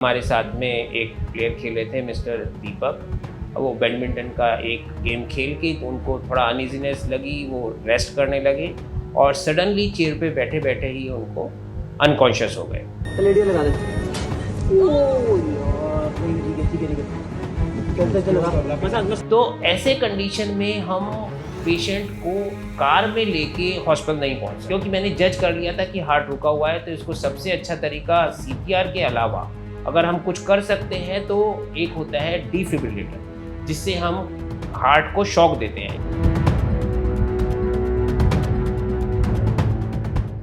हमारे साथ में एक प्लेयर खेले थे मिस्टर दीपक। वो बैडमिंटन का एक गेम खेल के तो उनको थोड़ा अनइजीनेस लगी, वो रेस्ट करने लगे और सडनली चेयर पे बैठे बैठे ही उनको अनकॉन्शियस हो गए। कलेडिया लगा दे। ओह यार, ठीक है ठीक है ठीक है, चलते चलो। तो ऐसे कंडीशन में हम पेशेंट को कार में लेके हॉस्पिटल नहीं पहुंचे, क्योंकि मैंने जज कर लिया था कि हार्ट रुका हुआ है। तो इसको सबसे अच्छा तरीका सीपीआर के अलावा अगर हम कुछ कर सकते हैं तो एक होता है डिफिब्रिलेटर, जिससे हम हार्ट को शॉक देते हैं।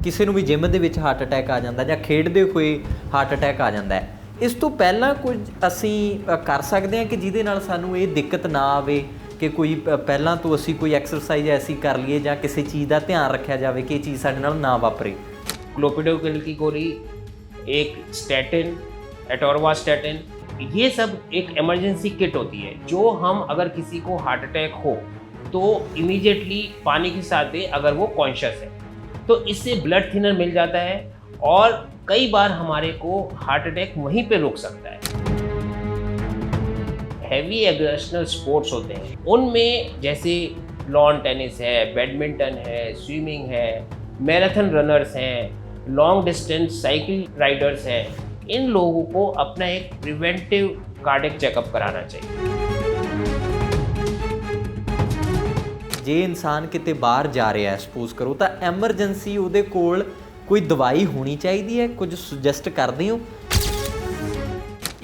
ਕਿਸੇ ਨੂੰ ਵੀ ਜਿਮ ਦੇ ਵਿੱਚ ਹਾਰਟ ਅਟੈਕ ਆ ਜਾਂਦਾ ਜਾਂ ਖੇਡਦੇ ਹੋਏ ਹਾਰਟ ਅਟੈਕ ਆ ਜਾਂਦਾ ਹੈ। ਇਸ ਤੋਂ ਪਹਿਲਾਂ ਕੁਝ ਅਸੀਂ ਕਰ ਸਕਦੇ ਹਾਂ ਕਿ ਜਿਹਦੇ ਨਾਲ ਸਾਨੂੰ ਇਹ ਦਿੱਕਤ ਨਾ ਆਵੇ, ਕਿ ਕੋਈ ਪਹਿਲਾਂ ਤੋਂ ਅਸੀਂ ਕੋਈ ਐਕਸਰਸਾਈਜ਼ ਐਸੀ ਕਰ ਲਈਏ ਜਾਂ ਕਿਸੇ ਚੀਜ਼ ਦਾ ਧਿਆਨ ਰੱਖਿਆ ਜਾਵੇ ਕਿ ਇਹ ਚੀਜ਼ ਸਾਡੇ ਨਾਲ ਨਾ ਵਾਪਰੇ। क्लोपिडोग्रेल की गोली, एक स्टैटिन, एटोरवास्टैटिन, ये सब एक इमरजेंसी किट होती है जो हम अगर किसी को हार्ट अटैक हो तो इमीडिएटली पानी के साथ दे अगर वो कॉन्शियस है, तो इससे ब्लड थिनर मिल जाता है और कई बार हमारे को हार्ट अटैक वहीं पे रुक सकता है। हैवी एग्रेशनल स्पोर्ट्स होते हैं, उनमें जैसे लॉन टेनिस है, बैडमिंटन है, स्विमिंग है, मैराथन रनर्स हैं, लॉन्ग डिस्टेंस साइकिल राइडर्स हैं, इन लोगों को अपना एक प्रिवेंटिव कार्डियक चेकअप कराना चाहिए। ਜੇ ਇਨਸਾਨ ਕਿਤੇ ਬਾਹਰ ਜਾ ਰਿਹਾ ਹੈ ਸਪੋਜ਼ ਕਰੋ, ਤਾਂ ਐਮਰਜੈਂਸੀ ਉਹਦੇ ਕੋਲ ਕੋਈ ਦਵਾਈ ਹੋਣੀ ਚਾਹੀਦੀ ਹੈ, ਕੁਝ ਸੁਜੈਸਟ ਕਰਦੇ ਹੋ?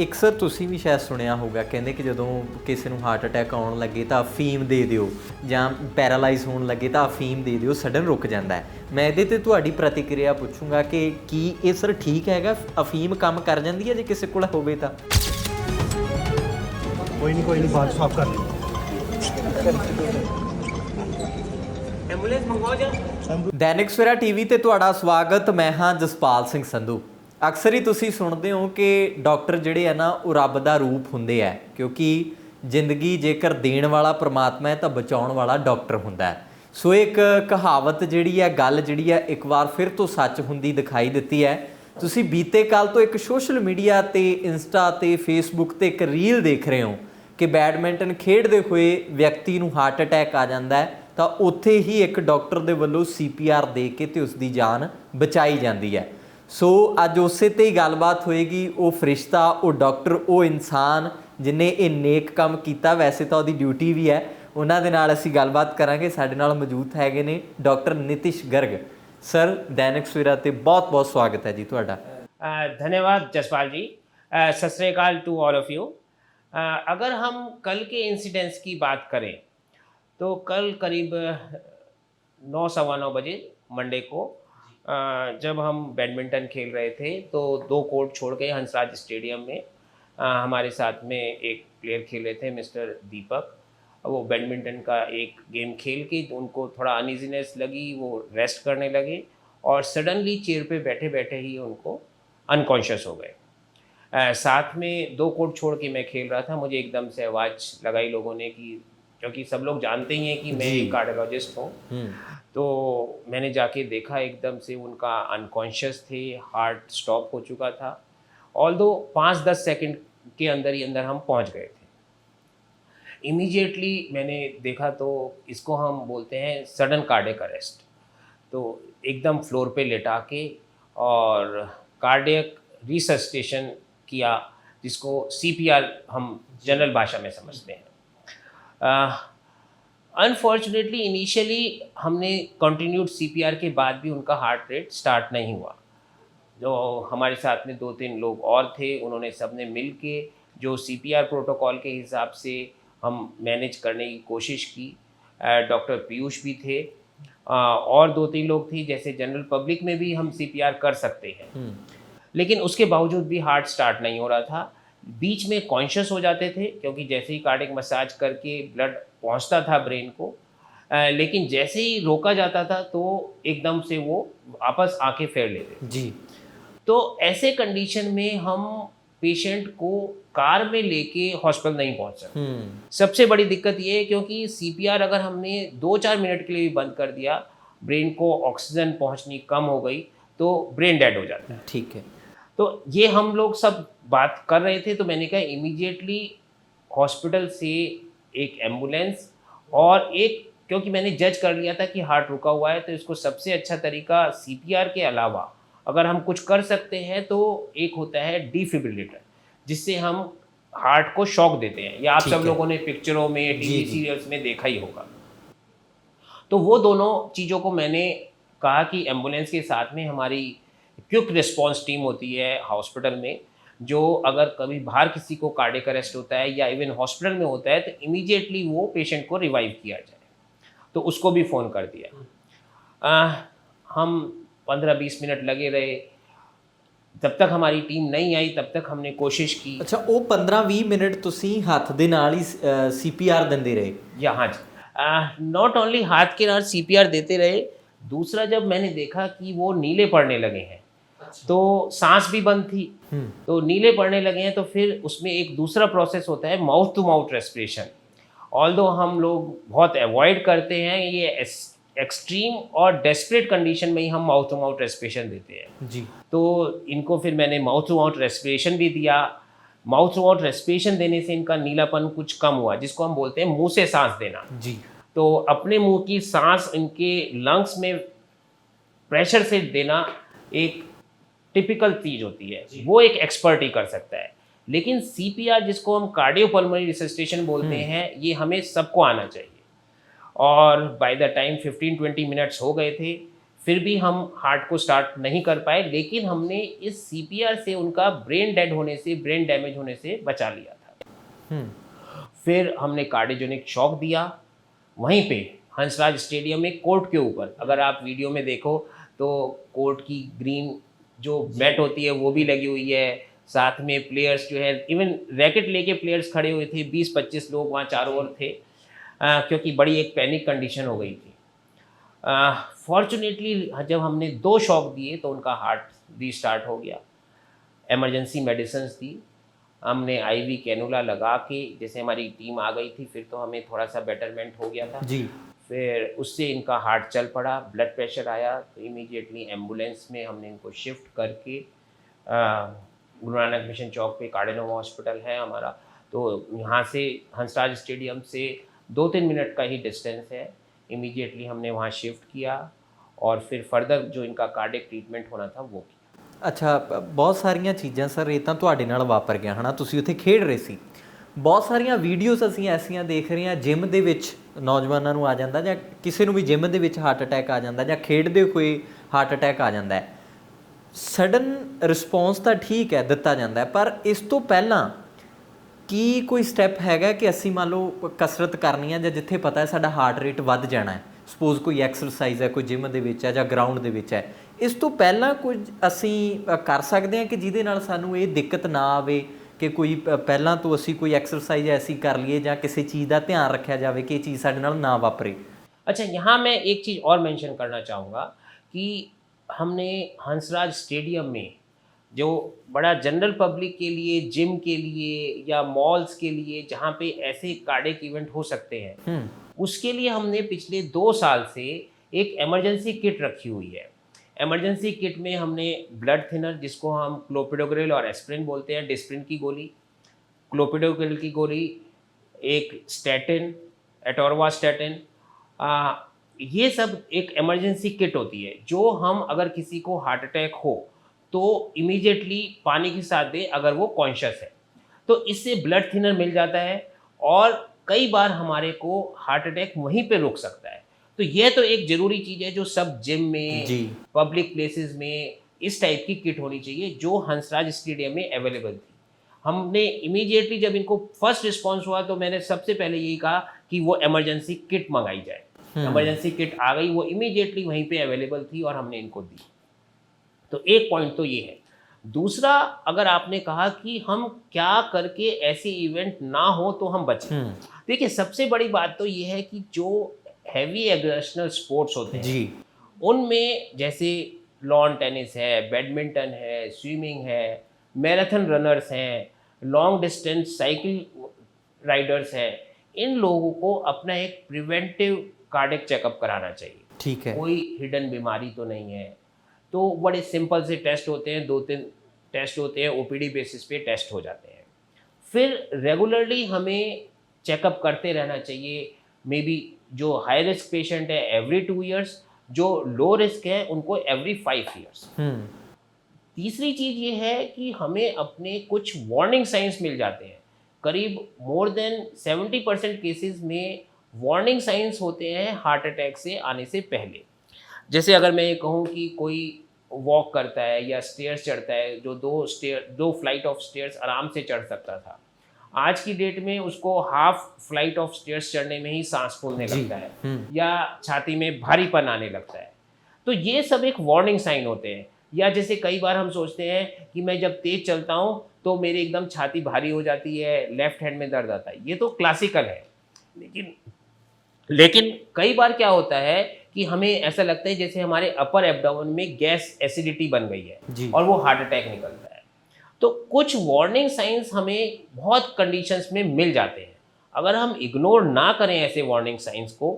ਇੱਕ ਸਰ ਤੁਸੀਂ ਵੀ ਸ਼ਾਇਦ ਸੁਣਿਆ ਹੋਊਗਾ, ਕਹਿੰਦੇ ਕਿ ਜਦੋਂ ਕਿਸੇ ਨੂੰ ਹਾਰਟ ਅਟੈਕ ਆਉਣ ਲੱਗੇ ਤਾਂ ਅਫੀਮ ਦੇ ਦਿਓ, ਜਾਂ ਪੈਰਾਲਾਈਜ਼ ਹੋਣ ਲੱਗੇ ਤਾਂ ਅਫੀਮ ਦੇ ਦਿਓ, ਸਡਨ ਰੁਕ ਜਾਂਦਾ ਹੈ। ਮੈਂ ਇਹਦੇ ਤੇ ਤੁਹਾਡੀ ਪ੍ਰਤੀਕਿਰਿਆ ਪੁੱਛੂੰਗਾ ਕਿ ਕੀ ਇਹ ਸਰ ਠੀਕ ਹੈਗਾ? ਅਫੀਮ ਕੰਮ ਕਰ ਜਾਂਦੀ ਹੈ ਜੇ ਕਿਸੇ ਕੋਲ ਹੋਵੇ ਤਾਂ? ਕੋਈ ਨਹੀਂ ਬਾਤ ਸਾਫ਼ ਕਰ ਲਈ। एम्बुलेंस मंगवाओ जा। ਦੈਨਿਕ ਸਵੇਰਾ ਟੀਵੀ ਤੇ ਤੁਹਾਡਾ ਸਵਾਗਤ। ਮੈਂ ਹਾਂ ਜਸਪਾਲ ਸਿੰਘ ਸੰਧੂ। ਅਕਸਰ ਹੀ ਤੁਸੀਂ ਸੁਣਦੇ ਹੋ ਕਿ ਡਾਕਟਰ ਜਿਹੜੇ ਆ ਨਾ ਉਹ ਰੱਬ ਦਾ ਰੂਪ ਹੁੰਦੇ ਆ, ਕਿਉਂਕਿ ਜ਼ਿੰਦਗੀ ਜੇਕਰ ਦੇਣ ਵਾਲਾ ਪ੍ਰਮਾਤਮਾ ਹੈ ਤਾਂ ਬਚਾਉਣ ਵਾਲਾ ਡਾਕਟਰ ਹੁੰਦਾ ਹੈ। ਸੋ ਇੱਕ ਕਹਾਵਤ ਜਿਹੜੀ ਹੈ, ਗੱਲ ਜਿਹੜੀ ਹੈ, ਇੱਕ ਵਾਰ ਫਿਰ ਤੋਂ ਸੱਚ ਹੁੰਦੀ ਦਿਖਾਈ ਦਿੱਤੀ ਹੈ। ਤੁਸੀਂ ਬੀਤੇ ਕੱਲ ਤੋਂ ਇੱਕ ਸੋਸ਼ਲ ਮੀਡੀਆ ਤੇ, ਇੰਸਟਾ ਤੇ, ਫੇਸਬੁੱਕ ਤੇ ਇੱਕ ਰੀਲ ਦੇਖ ਰਹੇ ਹੋ ਕਿ ਬੈਡਮਿੰਟਨ ਖੇਡਦੇ ਹੋਏ ਵਿਅਕਤੀ ਨੂੰ ਹਾਰਟ ਅਟੈਕ ਆ ਜਾਂਦਾ ਹੈ ਤਾਂ ਉੱਥੇ ਹੀ ਇੱਕ ਡਾਕਟਰ ਦੇ ਵੱਲੋਂ CPR ਦੇ ਕੇ ਤੇ ਉਸ ਦੀ ਜਾਨ ਬਚਾਈ ਜਾਂਦੀ ਹੈ। ਸੋ ਅੱਜ ਉਸੇ 'ਤੇ ਹੀ ਗੱਲਬਾਤ ਹੋਏਗੀ। ਉਹ ਫਰਿਸ਼ਤਾ, ਉਹ ਡਾਕਟਰ, ਉਹ ਇਨਸਾਨ ਜਿਹਨੇ ਇਹ ਨੇਕ ਕੰਮ ਕੀਤਾ, ਵੈਸੇ ਤਾਂ ਉਹਦੀ ਡਿਊਟੀ ਵੀ ਹੈ, ਉਹਨਾਂ ਦੇ ਨਾਲ ਅਸੀਂ ਗੱਲਬਾਤ ਕਰਾਂਗੇ। ਸਾਡੇ ਨਾਲ ਮੌਜੂਦ ਹੈਗੇ ਨੇ ਡਾਕਟਰ ਨਿਤਿਸ਼ ਗਰਗ। ਸਰ, ਦੈਨਿਕ ਸਵੇਰਾ 'ਤੇ ਬਹੁਤ ਬਹੁਤ ਸਵਾਗਤ ਹੈ ਜੀ ਤੁਹਾਡਾ। धन्यवाद जसपाल जी। सत श्री अकाल टू ऑल ऑफ यू। अगर हम कल के इंसिडेंट्स की बात करें तो कल करीब 9:15 बजे मंडे को जब हम बैडमिंटन खेल रहे थे तो 2 कोर्ट छोड़ के हंसराज स्टेडियम में हमारे साथ में एक प्लेयर खेले थे मिस्टर दीपक। वो बैडमिंटन का एक गेम खेल के तो उनको थोड़ा अनइजीनेस लगी, वो रेस्ट करने लगे और सडनली चेयर पे बैठे बैठे ही उनको अनकॉन्शियस हो गए। साथ में 2 कोर्ट छोड़ के मैं खेल रहा था, मुझे एकदम से आवाज़ लगाई लोगों ने, कि क्योंकि सब लोग जानते ही हैं कि मैं एक कार्डियोलॉजिस्ट हूँ। तो मैंने जाके देखा, एकदम से उनका अनकॉन्शियस थे, हार्ट स्टॉप हो चुका था। ऑल्दो 5-10 सेकंड के अंदर ही अंदर हम पहुँच गए थे। इमीडिएटली मैंने देखा तो इसको हम बोलते हैं सडन कार्डियक अरेस्ट। तो एकदम फ्लोर पे लेटा के और कार्डियक रिससिटेशन किया, जिसको CPR हम जनरल भाषा में समझते हैं। अनफॉर्चुनेटली इनिशियली हमने कंटिन्यूड CPR के बाद भी उनका हार्ट रेट स्टार्ट नहीं हुआ। जो हमारे साथ में 2-3 लोग और थे, उन्होंने सबने मिल के जो CPR प्रोटोकॉल के हिसाब से हम मैनेज करने की कोशिश की। डॉक्टर पीयूष भी थे और 2-3 लोग थे, जैसे जनरल पब्लिक में भी हम CPR कर सकते हैं, लेकिन उसके बावजूद भी हार्ट स्टार्ट नहीं हो रहा था। बीच में कॉन्शियस हो जाते थे, क्योंकि जैसे ही कार्डियक मसाज करके ब्लड पहुंचता था ब्रेन को, लेकिन जैसे ही रोका जाता था तो एकदम से वो वापस आके फेर लेते जी। तो ऐसे कंडीशन में हम पेशेंट को कार में लेके हॉस्पिटल नहीं पहुंच सकते। सबसे बड़ी दिक्कत ये है, क्योंकि CPR अगर हमने 2-4 मिनट के लिए भी बंद कर दिया, ब्रेन को ऑक्सीजन पहुंचनी कम हो गई तो ब्रेन डेड हो जाता है। ठीक है। तो तो ये हम लोग सब बात कर रहे थे, तो मैंने कहा इमीडिएटली हॉस्पिटल से एक एम्बुलेंस और एक, क्योंकि मैंने जज कर लिया था कि हार्ट रुका हुआ है, तो इसको सबसे अच्छा तरीका सीपीआर के अलावा अगर हम कुछ कर सकते हैं तो एक होता है डिफिब्रिलेटर, जिससे हम हार्ट को शॉक देते हैं, या आप ठीक सब है। लोगों ने पिक्चरों में, जी, टीवी जी। सीरियल्स में देखा ही होगा। तो वो दोनों चीज़ों को मैंने कहा कि एम्बुलेंस के साथ में हमारी क्विक रिस्पांस टीम होती है हॉस्पिटल में, जो अगर कभी बाहर किसी को कार्डियक अरेस्ट होता है या इवन हॉस्पिटल में होता है तो इमीडिएटली वो पेशेंट को रिवाइव किया जाए, तो उसको भी फ़ोन कर दिया। हम 15-20 मिनट लगे रहे, जब तक हमारी टीम नहीं आई तब तक हमने कोशिश की। ਅੱਛਾ, ਉਹ 15-20 ਮਿੰਟ ਤੁਸੀਂ ਹੱਥ ਦੇ ਨਾਲ ਹੀ ਸੀਪੀਆਰ ਦਿੰਦੇ ਰਹੇ? या हाँ जी, नॉट ओनली हाथ के साथ सीपीआर देते रहे, दूसरा जब मैंने देखा कि वो नीले पड़ने लगे हैं तो सांस भी बंद थी, तो नीले पड़ने लगे हैं, तो फिर उसमें एक दूसरा प्रोसेस होता है mouth to mouth respiration. Although हम लोग बहुत अवॉइड करते हैं, ये एक्सट्रीम और डेस्परेट कंडीशन में ही हम माउथ टू माउथ रेस्पिरेशन देते हैं। जी। तो इनको फिर मैंने माउथ टू माउथ रेस्पिरेशन भी दिया। माउथ टू माउथ रेस्पिरेशन देने से इनका नीलापन कुछ कम हुआ, जिसको हम बोलते हैं मुंह से सांस देना। जी। तो अपने मुंह की सांस इनके लंग्स में प्रेशर से देना एक टिपिकल चीज़ होती है, वो एक एक्सपर्ट ही कर सकता है। लेकिन सीपीआर, जिसको हम कार्डियोपल्मोनरी रिससिटेशन बोलते हैं, ये हमें सबको आना चाहिए। और बाय द टाइम 15-20 मिनट्स हो गए थे, फिर भी हम हार्ट को स्टार्ट नहीं कर पाए, लेकिन हमने इस सीपीआर से उनका ब्रेन डेड होने से, ब्रेन डैमेज होने से बचा लिया था। फिर हमने कार्डियोजेनिक शॉक दिया वहीं पे हंसराज स्टेडियम में, कोर्ट के ऊपर। अगर आप वीडियो में देखो तो कोर्ट की ग्रीन जो मैट होती है वो भी लगी हुई है, साथ में प्लेयर्स जो है, इवन रैकेट लेके प्लेयर्स खड़े हुए थे, 20-25 लोग वहाँ चारों ओर थे, क्योंकि बड़ी एक पैनिक कंडीशन हो गई थी। फॉर्चुनेटली जब हमने 2 शॉक दिए तो उनका हार्ट रीस्टार्ट हो गया। इमरजेंसी मेडिसिन्स दी हमने, आईवी कैनुला लगा के, जैसे हमारी टीम आ गई थी फिर तो हमें थोड़ा सा बेटरमेंट हो गया था जी। फिर उससे इनका हार्ट चल पड़ा, ब्लड प्रेशर आया, तो इमीडिएटली एम्बुलेंस में हमने इनको शिफ्ट करके गुरु नानक मिशन चौक पे कार्डिनोवा हॉस्पिटल है हमारा, तो यहाँ से हंसराज स्टेडियम से 2-3 मिनट का ही डिस्टेंस है। इमीडिएटली हमने वहाँ शिफ्ट किया और फिर फर्दर जो इनका कार्डियक ट्रीटमेंट होना था वो किया। ਅੱਛਾ, ਬਹੁਤ ਸਾਰੀਆਂ ਚੀਜ਼ਾਂ ਸਰ ਇਹ ਤਾਂ ਤੁਹਾਡੇ ਨਾਲ ਵਾਪਰ ਗਿਆ ਹਨਾ, ਤੁਸੀਂ ਉੱਥੇ ਖੇਡ ਰਹੇ ਸੀ। ਬਹੁਤ ਸਾਰੀਆਂ ਵੀਡੀਓਜ਼ ਅਸੀਂ ਐਸੀਆਂ ਦੇਖ ਰਹੇ ਹਾਂ ਜਿਮ ਦੇ ਵਿੱਚ ਨੌਜਵਾਨਾਂ ਨੂੰ ਆ ਜਾਂਦਾ, ਜਾਂ ਕਿਸੇ ਨੂੰ ਵੀ ਜਿਮ ਦੇ ਵਿੱਚ ਹਾਰਟ ਅਟੈਕ ਆ ਜਾਂਦਾ, ਜਾਂ ਖੇਡਦੇ ਹੋਏ ਹਾਰਟ ਅਟੈਕ ਆ ਜਾਂਦਾ ਹੈ। ਸਡਨ ਰਿਸਪੌਂਸ ਤਾਂ ਠੀਕ ਹੈ, ਦਿੱਤਾ ਜਾਂਦਾ ਹੈ, ਪਰ ਇਸ ਤੋਂ ਪਹਿਲਾਂ ਕੀ ਕੋਈ ਸਟੈਪ ਹੈਗਾ ਕਿ ਅਸੀਂ ਮੰਨ ਲਓ ਕਸਰਤ ਕਰਨੀ ਹੈ ਜਾਂ ਜਿੱਥੇ ਪਤਾ ਹੈ ਸਾਡਾ ਹਾਰਟ ਰੇਟ ਵੱਧ ਜਾਣਾ ਹੈ, ਸਪੋਜ਼ ਕੋਈ ਐਕਸਰਸਾਈਜ਼ ਹੈ, ਕੋਈ ਜਿਮ ਦੇ ਵਿੱਚ ਹੈ ਜਾਂ ਗਰਾਊਂਡ ਦੇ ਵਿੱਚ ਹੈ, ਇਸ ਤੋਂ ਪਹਿਲਾਂ ਕੁਝ ਅਸੀਂ ਕਰ ਸਕਦੇ ਹਾਂ ਕਿ ਜਿਹਦੇ ਨਾਲ ਸਾਨੂੰ ਇਹ ਦਿੱਕਤ ਨਾ ਆਵੇ, ਕਿ ਕੋਈ ਪਹਿਲਾਂ ਤੋਂ ਅਸੀਂ ਕੋਈ ਐਕਸਰਸਾइज ऐसी कर लिए ਜਾਂ ਕਿਸੇ ਚੀਜ਼ ਦਾ ਧਿਆਨ ਰੱਖਿਆ ਜਾਵੇ ਕਿ ਇਹ ਚੀਜ਼ ਸਾਡੇ ਨਾਲ ਨਾ ਵਾਪਰੇ? अच्छा, यहाँ मैं एक चीज़ और मेंशन करना चाहूँगा कि हमने हंसराज स्टेडियम में जो बड़ा जनरल पब्लिक के लिए, जिम के लिए या मॉल्स के लिए जहाँ पे ऐसे कार्डियक इवेंट हो सकते हैं, उसके लिए हमने पिछले 2 साल से एक इमरजेंसी किट रखी हुई है। इमरजेंसी किट में हमने ब्लड थिनर, जिसको हम क्लोपिडोग्रिल और एस्प्रिन बोलते हैं, डिस्प्रिन की गोली, क्लोपिडोग्रिल की गोली, एक स्टैटिन, एटोरवास्टैटिन, ये सब एक इमरजेंसी किट होती है जो हम अगर किसी को हार्ट अटैक हो तो इमीडिएटली पानी के साथ दें अगर वो कॉन्शियस है, तो इससे ब्लड थिनर मिल जाता है और कई बार हमारे को हार्ट अटैक वहीं पे रुक सकता है। तो यह तो एक ज़रूरी चीज़ है जो सब जिम में, पब्लिक प्लेसेस में इस टाइप की किट होनी चाहिए, जो हंसराज स्टेडियम में अवेलेबल थी। हमने इमीडिएटली जब इनको फर्स्ट रिस्पांस हुआ तो मैंने सबसे पहले यही कहा कि वो इमरजेंसी किट मंगाई जाए। इमरजेंसी किट आ गई, वो इमीडिएटली वहीं पे अवेलेबल थी और हमने इनको दी। तो एक पॉइंट तो ये है। दूसरा, अगर आपने कहा कि हम क्या करके ऐसे इवेंट ना हो तो हम बचें, देखिए सबसे बड़ी बात तो ये है कि जो हैवी एग्रेशनल स्पोर्ट्स होते हैं उनमें जैसे लॉन टेनिस है, बैडमिंटन है, स्विमिंग है, मैराथन रनर्स हैं, लॉन्ग डिस्टेंस साइकिल राइडर्स हैं, इन लोगों को अपना एक प्रिवेंटिव कार्डियक चेकअप कराना चाहिए। ठीक है। कोई हिडन बीमारी तो नहीं है, तो बड़े सिंपल से टेस्ट होते हैं, 2-3 टेस्ट होते हैं, ओपीडी बेसिस पे टेस्ट हो जाते हैं। फिर रेगुलरली हमें चेकअप करते रहना चाहिए। मे बी जो हाई रिस्क पेशेंट है एवरी 2 ईयर्स, जो लो रिस्क है उनको एवरी 5 ईयर्स। तीसरी चीज़ ये है कि हमें अपने कुछ वार्निंग साइंस मिल जाते हैं। करीब मोर देन 70% केसेस में वार्निंग साइंस होते हैं हार्ट अटैक से आने से पहले। जैसे अगर मैं ये कहूँ कि कोई वॉक करता है या स्टेयर्स चढ़ता है, जो 2 फ्लाइट ऑफ स्टेयर्स आराम से चढ़ सकता था, आज की डेट में उसको हाफ फ्लाइट ऑफ स्टेयर्स चढ़ने में ही सांस फूलने लगता है या छाती में भारीपन आने लगता है। तो ये सब एक वार्निंग साइन होते हैं। या जैसे कई बार हम सोचते हैं कि मैं जब तेज चलता हूँ तो मेरी एकदम छाती भारी हो जाती है, लेफ्ट हैंड में दर्द आता है। ये तो क्लासिकल है। लेकिन कई बार क्या होता है कि हमें ऐसा लगता है जैसे हमारे अपर एब्डोमेन में गैस एसिडिटी बन गई है और वो हार्ट अटैक निकलता है। तो कुछ वार्निंग साइंस हमें बहुत कंडीशंस में मिल जाते हैं। अगर हम इग्नोर ना करें ऐसे वार्निंग साइंस को,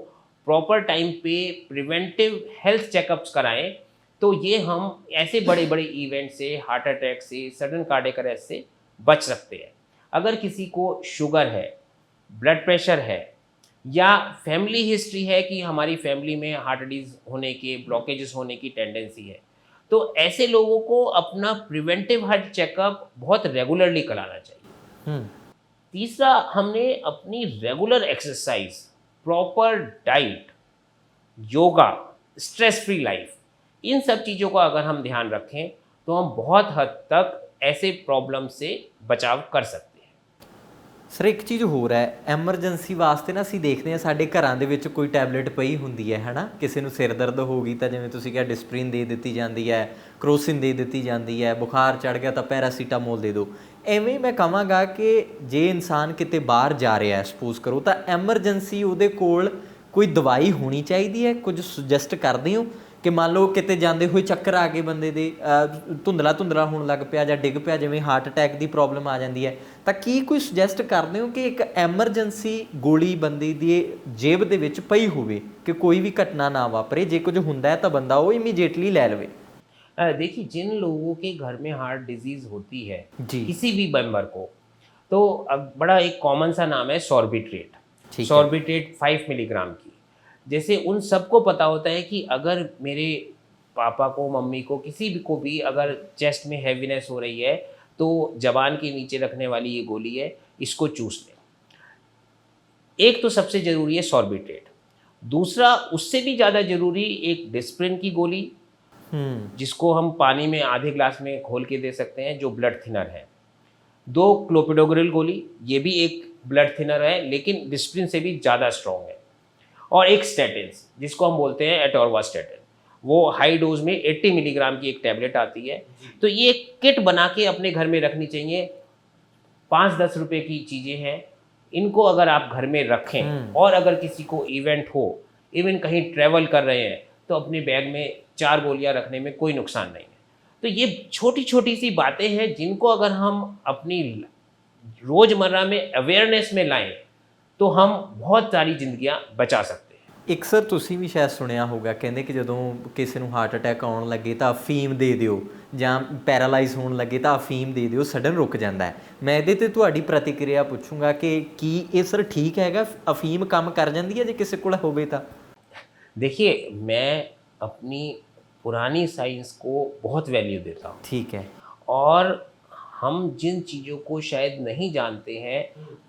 प्रॉपर टाइम पे प्रिवेंटिव हेल्थ चेकअप्स कराएं, तो ये हम ऐसे बड़े बड़े इवेंट से, हार्ट अटैक से, सडन कार्डियक अरेस्ट से बच सकते हैं। अगर किसी को शुगर है, ब्लड प्रेशर है या फैमिली हिस्ट्री है कि हमारी फैमिली में हार्ट डिजीज होने के, ब्लॉकेजेस होने की टेंडेंसी है, तो ऐसे लोगों को अपना प्रिवेंटिव हेल्थ चेकअप बहुत रेगुलरली कराना चाहिए। तीसरा, हमने अपनी regular exercise, proper diet, yoga, stress free life, इन सब चीज़ों का अगर हम ध्यान रखें तो हम बहुत हद तक ऐसे प्रॉब्लम से बचाव कर सकते हैं। ਸਰ ਇੱਕ ਚੀਜ਼ ਹੋਰ ਹੈ, ਐਮਰਜੈਂਸੀ ਵਾਸਤੇ ਨਾ ਅਸੀਂ ਦੇਖਦੇ ਹਾਂ ਸਾਡੇ ਘਰਾਂ ਦੇ ਵਿੱਚ ਕੋਈ ਟੈਬਲੇਟ ਪਈ ਹੁੰਦੀ ਹੈ ਨਾ, ਕਿਸੇ ਨੂੰ ਸਿਰ ਦਰਦ ਹੋ ਗਈ ਤਾਂ ਜਿਵੇਂ ਤੁਸੀਂ ਕਿਹਾ ਡਿਸਪ੍ਰਿਨ ਦੇ ਦਿੱਤੀ ਜਾਂਦੀ ਹੈ, ਕਰੋਸਿਨ ਦੇ ਦਿੱਤੀ ਜਾਂਦੀ ਹੈ, ਬੁਖਾਰ ਚੜ ਗਿਆ ਤਾਂ ਪੈਰਾਸੀਟਾਮੋਲ ਦੇ ਦਿਓ। ਐਵੇਂ ਮੈਂ ਕਹਾਂਗਾ ਕਿ ਜੇ ਇਨਸਾਨ ਕਿਤੇ ਬਾਹਰ ਜਾ ਰਿਹਾ ਹੈ ਸਪੋਜ਼ ਕਰੋ, ਤਾਂ ਐਮਰਜੈਂਸੀ ਉਹਦੇ ਕੋਲ ਕੋਈ ਦਵਾਈ ਹੋਣੀ ਚਾਹੀਦੀ ਹੈ? ਕੁਝ ਸੁਜੈਸਟ ਕਰਦੇ ਹੋ ਕਿ ਮੰਨ ਲਓ ਕਿਤੇ ਜਾਂਦੇ ਹੋਏ ਚੱਕਰ ਆ ਗਏ ਬੰਦੇ ਦੇ, ਧੁੰਦਲਾ ਹੋਣ ਲੱਗ ਪਿਆ ਜਾਂ ਡਿੱਗ ਪਿਆ, ਜਿਵੇਂ ਹਾਰਟ ਅਟੈਕ ਦੀ ਪ੍ਰੋਬਲਮ ਆ ਜਾਂਦੀ ਹੈ, ਤਾਂ ਕੀ ਕੋਈ ਸੁਜੈਸਟ ਕਰਦੇ ਹੋ ਕਿ ਇੱਕ ਐਮਰਜੈਂਸੀ ਗੋਲੀ ਬੰਦੇ ਦੀ ਜੇਬ ਦੇ ਵਿੱਚ ਪਈ ਹੋਵੇ ਕਿ ਕੋਈ ਵੀ ਘਟਨਾ ਨਾ ਵਾਪਰੇ, ਜੇ ਕੁਝ ਹੁੰਦਾ ਹੈ ਤਾਂ ਬੰਦਾ ਉਹ ਇਮੀਡੀਏਟਲੀ ਲੈ ਲਵੇ? देखिए, जिन लोगों के घर में हार्ट डिजीज़ होती है जी। किसी भी मेंबर को, तो अब बड़ा एक कॉमन सा नाम है सॉर्बिट्रेट। ठीक है। सॉर्बिट्रेट 5 मिलीग्राम की। जैसे उन सबको पता होता है कि अगर मेरे पापा को, मम्मी को, किसी भी को भी अगर चेस्ट में हैवीनेस हो रही है तो जबान के नीचे रखने वाली ये गोली है, इसको चूस लें। एक तो सबसे ज़रूरी है सॉर्बिट्रेट। दूसरा, उससे भी ज़्यादा ज़रूरी एक डिस्प्रिन की गोली, जिसको हम पानी में आधे ग्लास में घोल के दे सकते हैं, जो ब्लड थिनर है। 2 क्लोपिडोग्रिल गोली, ये भी एक ब्लड थिनर है लेकिन डिस्प्रिन से भी ज़्यादा स्ट्रॉन्ग है। और एक स्टैटिन्स, जिसको हम बोलते हैं एटोरवास्टैटिन, वो हाई डोज में 80 मिलीग्राम की एक टैबलेट आती है। तो ये किट बना के अपने घर में रखनी चाहिए। 5-10 रुपए की चीज़ें हैं, इनको अगर आप घर में रखें और अगर किसी को इवेंट हो, इवन कहीं ट्रैवल कर रहे हैं, तो अपने बैग में 4 गोलियां रखने में कोई नुकसान नहीं है। तो ये छोटी छोटी सी बातें हैं जिनको अगर हम अपनी रोज़मर्रा में अवेयरनेस में लाएं तो हम बहुत सारी जिंदगियां बचा सकते हैं। ਇੱਕ ਸਰ ਤੁਸੀਂ ਵੀ ਸ਼ਾਇਦ ਸੁਣਿਆ ਹੋਊਗਾ, ਕਹਿੰਦੇ ਕਿ ਜਦੋਂ ਕਿਸੇ ਨੂੰ ਹਾਰਟ ਅਟੈਕ ਆਉਣ ਲੱਗੇ ਤਾਂ ਅਫੀਮ ਦੇ ਦਿਓ, ਜਾਂ ਪੈਰਾਲਾਈਜ਼ ਹੋਣ ਲੱਗੇ ਤਾਂ ਅਫੀਮ ਦੇ ਦਿਓ, ਸਡਨ ਰੁਕ ਜਾਂਦਾ ਹੈ। ਮੈਂ ਇਹਦੇ ਤੇ ਤੁਹਾਡੀ ਪ੍ਰਤੀਕਿਰਿਆ ਪੁੱਛੂੰਗਾ ਕਿ ਕੀ ਇਹ ਸਰ ਠੀਕ ਹੈਗਾ? ਅਫੀਮ ਕੰਮ ਕਰ ਜਾਂਦੀ ਹੈ ਜੇ ਕਿਸੇ ਕੋਲ ਹੋਵੇ ਤਾਂ? देखिए, मैं अपनी पुरानी साइंस को बहुत वैल्यू देता हूँ। ठीक है। और हम जिन चीज़ों को शायद नहीं जानते हैं,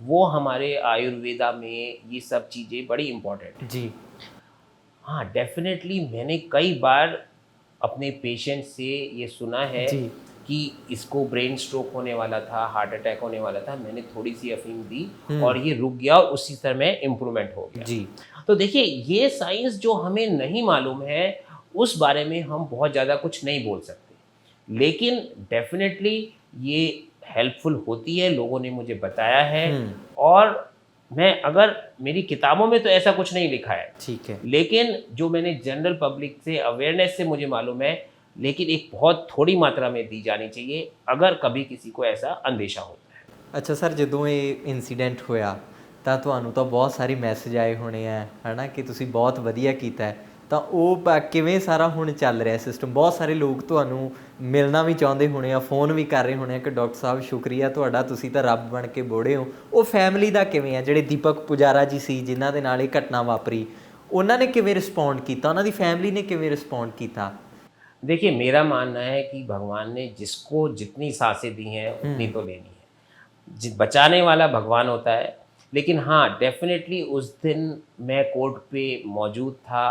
वो हमारे आयुर्वेदा में ये सब चीज़ें बड़ी इम्पोर्टेंट हैं। जी हाँ, डेफिनेटली मैंने कई बार अपने पेशेंट से ये सुना है जी। कि इसको ब्रेन स्ट्रोक होने वाला था, हार्ट अटैक होने वाला था, मैंने थोड़ी सी अफीम दी और ये रुक गया और उसी तरह में इम्प्रूवमेंट हो गया। जी। तो देखिए, ये साइंस जो हमें नहीं मालूम है उस बारे में हम बहुत ज़्यादा कुछ नहीं बोल सकते, लेकिन डेफिनेटली ये हेल्पफुल होती है, लोगों ने मुझे बताया है। और मैं, अगर मेरी किताबों में तो ऐसा कुछ नहीं लिखा है, ठीक है, लेकिन जो मैंने जनरल पब्लिक से, अवेयरनेस से मुझे मालूम है, लेकिन एक बहुत थोड़ी मात्रा में दी जानी चाहिए अगर कभी किसी को ऐसा अंदेशा होता है। ਅੱਛਾ ਸਰ, ਜਦੋਂ ਇਹ ਇਨਸੀਡੈਂਟ ਹੋਇਆ ਤਾਂ ਤੁਹਾਨੂੰ ਤਾਂ ਬਹੁਤ ਸਾਰੇ ਮੈਸੇਜ ਆਏ ਹੋਣੇ ਆ, ਹੈ ਨਾ, ਕਿ ਤੁਸੀਂ ਬਹੁਤ ਵਧੀਆ ਕੀਤਾ ਹੈ, ਤਾਂ ਉਹ ਕਿਵੇਂ ਸਾਰਾ ਹੁਣ ਚੱਲ ਰਿਹਾ ਸਿਸਟਮ? ਬਹੁਤ ਸਾਰੇ ਲੋਕ ਤੁਹਾਨੂੰ ਮਿਲਣਾ ਵੀ ਚਾਹੁੰਦੇ ਹੋਣੇ ਆ, ਫੋਨ ਵੀ ਕਰ ਰਹੇ ਹੋਣੇ ਆ ਕਿ ਡਾਕਟਰ ਸਾਹਿਬ ਸ਼ੁਕਰੀਆ ਤੁਹਾਡਾ, ਤੁਸੀਂ ਤਾਂ ਰੱਬ ਬਣ ਕੇ ਬੋੜੇ ਹੋ। ਉਹ ਫੈਮਿਲੀ ਦਾ ਕਿਵੇਂ ਆ? ਜਿਹੜੇ ਦੀਪਕ ਪੁਜਾਰਾ ਜੀ ਸੀ ਜਿਨ੍ਹਾਂ ਦੇ ਨਾਲ ਇਹ ਘਟਨਾ ਵਾਪਰੀ, ਉਹਨਾਂ ਨੇ ਕਿਵੇਂ रिस्पॉन्ड किया, उन्होंने फैमिली ने किवें रिस्पॉन्ड किया? देखिए, मेरा मानना है कि भगवान ने जिसको जितनी सांसें दी हैं उतनी तो लेनी है। बचाने वाला भगवान होता है। लेकिन हाँ, डेफिनेटली उस दिन मैं कोर्ट पे मौजूद था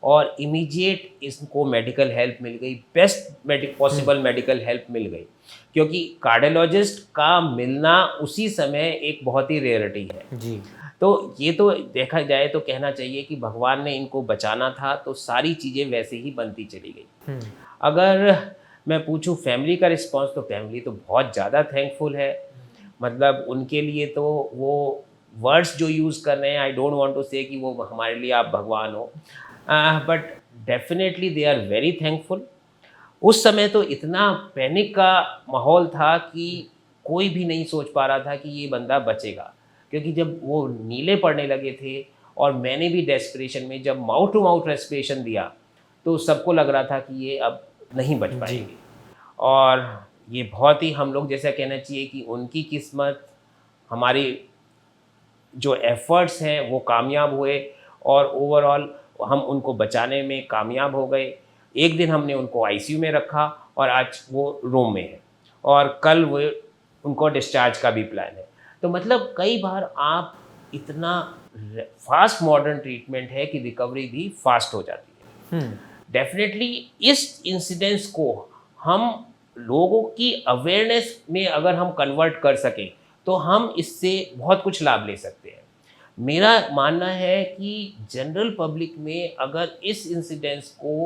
और इमीडिएट इसको मेडिकल हेल्प मिल गई, बेस्ट पॉसिबल मेडिकल हेल्प मिल गई, क्योंकि कार्डियोलॉजिस्ट का मिलना उसी समय एक बहुत ही रेयरिटी है जी। तो ये तो देखा जाए तो कहना चाहिए कि भगवान ने इनको बचाना था, तो सारी चीज़ें वैसे ही बनती चली गई। अगर मैं पूछूं फैमिली का रिस्पांस, तो फैमिली तो बहुत ज़्यादा थैंकफुल है। मतलब उनके लिए तो वो वर्ड्स जो यूज़ कर रहे हैं, आई डोंट वांट टू से कि वो हमारे लिए आप भगवान हो, but definitely they are very thankful. उस समय तो इतना पैनिक का माहौल था कि कोई भी नहीं सोच पा रहा था कि ये बंदा बचेगा, क्योंकि जब वो नीले पड़ने लगे थे और मैंने भी डेस्परेशन में जब माउथ टू माउथ रेस्पिरेशन दिया तो सबको लग रहा था कि ये अब नहीं बच पाएंगे। और ये बहुत ही हम लोग जैसा कहना चाहिए कि उनकी किस्मत, हमारी जो एफर्ट्स हैं वो कामयाब हुए और ओवरऑल हम उनको बचाने में कामयाब हो गए। एक दिन हमने उनको आईसीयू में रखा और आज वो रूम में है और कल वो उनको डिस्चार्ज का भी प्लान है। तो मतलब कई बार आप इतना फास्ट मॉडर्न ट्रीटमेंट है कि रिकवरी भी फास्ट हो जाती है। डेफिनेटली इस इंसिडेंस को हम लोगों की अवेयरनेस में अगर हम कन्वर्ट कर सकें तो हम इससे बहुत कुछ लाभ ले सकते हैं। मेरा मानना है कि जनरल पब्लिक में अगर इस इंसिडेंस को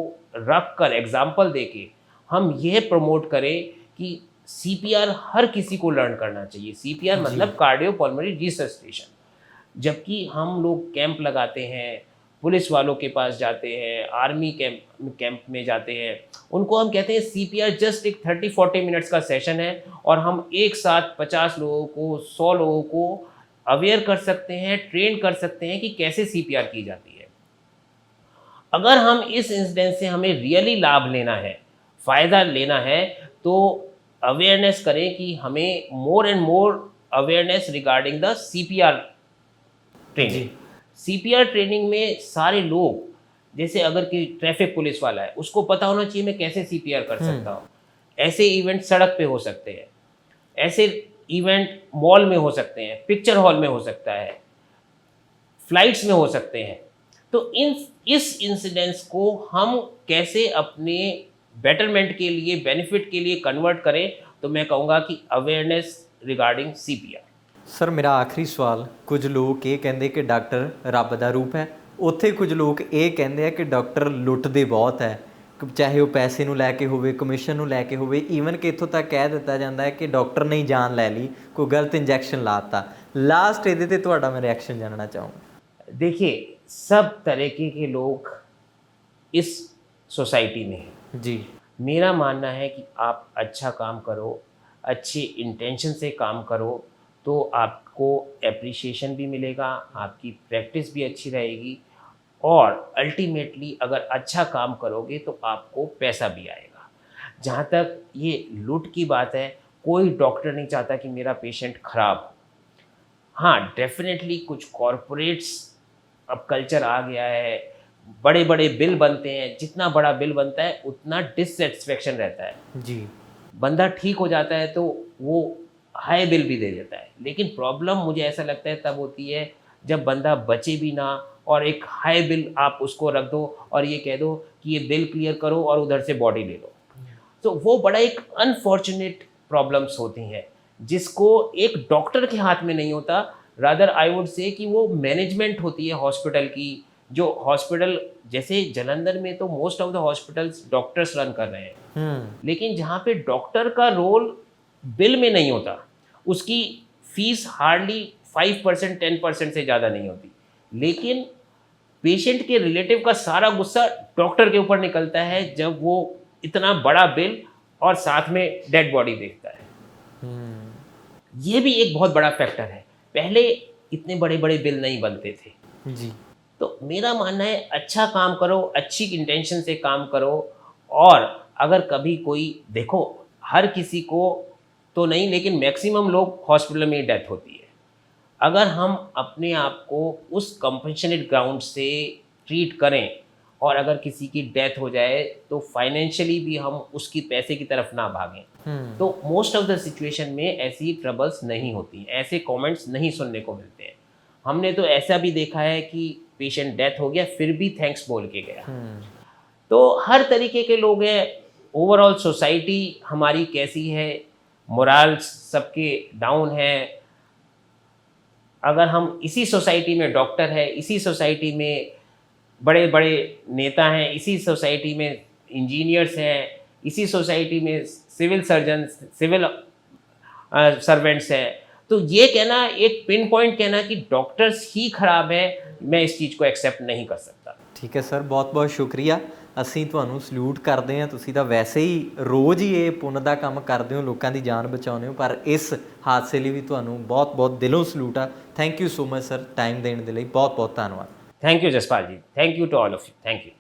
रख कर एग्जाम्पल देके हम यह प्रमोट करें कि सीपीआर हर किसी को लर्न करना चाहिए। सीपीआर मतलब कार्डियोपल्मोनरी रिससिटेशन। जबकि हम लोग कैंप लगाते हैं, पुलिस वालों के पास जाते हैं, आर्मी कैंप में जाते हैं, उनको हम कहते हैं सीपीआर जस्ट एक 30-40 मिनट्स का सेशन है और हम एक साथ 50 लोगों को, 100 लोगों को अवेयर कर सकते हैं, ट्रेन कर सकते हैं कि कैसे सीपीआर की जाती है। अगर हम इस इंसिडेंट से हमें रियली लाभ लेना है, फ़ायदा लेना है, तो अवेयरनेस करें कि हमें more and more awareness regarding the CPR training. CPR training में सारे लोग, जैसे अगर कि ट्रैफिक पुलिस वाला है उसको पता होना चाहिए मैं कैसे सीपीआर कर सकता हूँ। ऐसे इवेंट सड़क पे हो सकते हैं, ऐसे इवेंट मॉल में हो सकते हैं, पिक्चर हॉल में हो सकता है, फ्लाइट्स में हो सकते हैं। तो इस इंसिडेंट्स को हम कैसे अपने बेटरमेंट के लिए, बेनिफिट के लिए कन्वर्ट करें, तो मैं कहूँगा कि अवेयरनेस रिगार्डिंग सीपीआर। सर मेरा आखिरी सवाल, कुछ लोग ये कहते कि डॉक्टर रब का रूप है, उत्थे कुछ लोग ये कहते हैं कि डॉक्टर लुटते बहुत है, चाहे वो पैसे नूं लैके होवे, कमीशन नूं लैके होवे, ईवन कि इत्थों तक कह दिता जाता है कि डॉक्टर ने ही जान लै ली, कोई गलत इंजैक्शन लाता। लास्ट ये ते तुहाडा मैं रिएक्शन जानना चाहूँगा। देखिए, सब तरीके के लोग इस सोसाइटी में हैं जी। मेरा मानना है कि आप अच्छा काम करो, अच्छे इंटेंशन से काम करो, तो आपको एप्रिसिएशन भी मिलेगा, आपकी प्रैक्टिस भी अच्छी रहेगी और अल्टीमेटली अगर अच्छा काम करोगे तो आपको पैसा भी आएगा। जहाँ तक ये लूट की बात है, कोई डॉक्टर नहीं चाहता कि मेरा पेशेंट खराब हो। हाँ, डेफिनेटली कुछ कॉरपोरेट्स अब कल्चर आ गया है, बड़े बड़े बिल बनते हैं, जितना बड़ा बिल बनता है उतना डिससेटिस्फेक्शन रहता है जी। बंदा ठीक हो जाता है तो वो हाई बिल भी दे देता है, लेकिन प्रॉब्लम मुझे ऐसा लगता है तब होती है जब बंदा बचे भी ना और एक हाई बिल आप उसको रख दो और ये कह दो कि ये बिल क्लियर करो और उधर से बॉडी ले लो। तो वो बड़ा एक अनफॉर्चुनेट प्रॉब्लम्स होती हैं जिसको एक डॉक्टर के हाथ में नहीं होता, रादर आई वुड से कि वो मैनेजमेंट होती है हॉस्पिटल की। जो हॉस्पिटल जैसे जालंधर में तो most of the hospitals doctors run कर रहे हैं, लेकिन जहाँ पे डॉक्टर का रोल बिल में नहीं होता, उसकी फीस हार्डली 5% 10% से ज़्यादा नहीं होती, लेकिन पेशेंट के रिलेटिव का सारा गुस्सा डॉक्टर के ऊपर निकलता है जब वो इतना बड़ा बिल और साथ में डेड बॉडी देखता है। ये भी एक बहुत बड़ा फैक्टर है। पहले इतने बड़े बड़े बिल नहीं बनते थे जी, तो मेरा मानना है अच्छा काम करो, अच्छी इंटेंशन से काम करो। और अगर कभी कोई देखो, हर किसी को तो नहीं, लेकिन मैक्सिमम लोग हॉस्पिटल में डेथ होती है। अगर हम अपने आप को उस कंपनसेटेड ग्राउंड से ट्रीट करें और अगर किसी की डेथ हो जाए तो फाइनेंशियली भी हम उसकी पैसे की तरफ ना भागें, तो मोस्ट ऑफ द सिचुएशन में ऐसी ट्रबल्स नहीं होती, ऐसे कमेंट्स नहीं सुनने को मिलते हैं। हमने तो ऐसा भी देखा है कि पेशेंट डेथ हो गया फिर भी थैंक्स बोल के गया। तो हर तरीके के लोग हैं। ओवरऑल सोसाइटी हमारी कैसी है, मोरल्स सबके डाउन है। अगर हम इसी सोसाइटी में डॉक्टर है, इसी सोसाइटी में बड़े बड़े नेता हैं, इसी सोसाइटी में इंजीनियर्स हैं, इसी सोसाइटी में सिविल सर्जन, सिविल सर्वेंट्स हैं, तो ये कहना, एक पिन पॉइंट कहना कि डॉक्टर्स ही खराब है, मैं इस चीज़ को एक्सेप्ट नहीं कर सकता। ਠੀਕ ਹੈ ਸਰ, ਬਹੁਤ ਬਹੁਤ ਸ਼ੁਕਰੀਆ। ਅਸੀਂ ਤੁਹਾਨੂੰ ਸਲੂਟ ਕਰਦੇ ਹਾਂ। ਤੁਸੀਂ ਤਾਂ ਵੈਸੇ ਹੀ ਰੋਜ਼ ਹੀ ਇਹ ਪੁੰਨ ਦਾ ਕੰਮ ਕਰਦੇ ਹੋ, ਲੋਕਾਂ ਦੀ ਜਾਨ ਬਚਾਉਂਦੇ ਹੋ, ਪਰ ਇਸ ਹਾਦਸੇ ਲਈ ਵੀ ਤੁਹਾਨੂੰ ਬਹੁਤ ਬਹੁਤ ਦਿਲੋਂ ਸਲੂਟ ਆ। Thank you so much sir, time ਦੇਣ ਦੇ ਲਈ ਬਹੁਤ ਬਹੁਤ ਧੰਨਵਾਦ। Thank you Jaspal ji, thank you to all of you, thank you.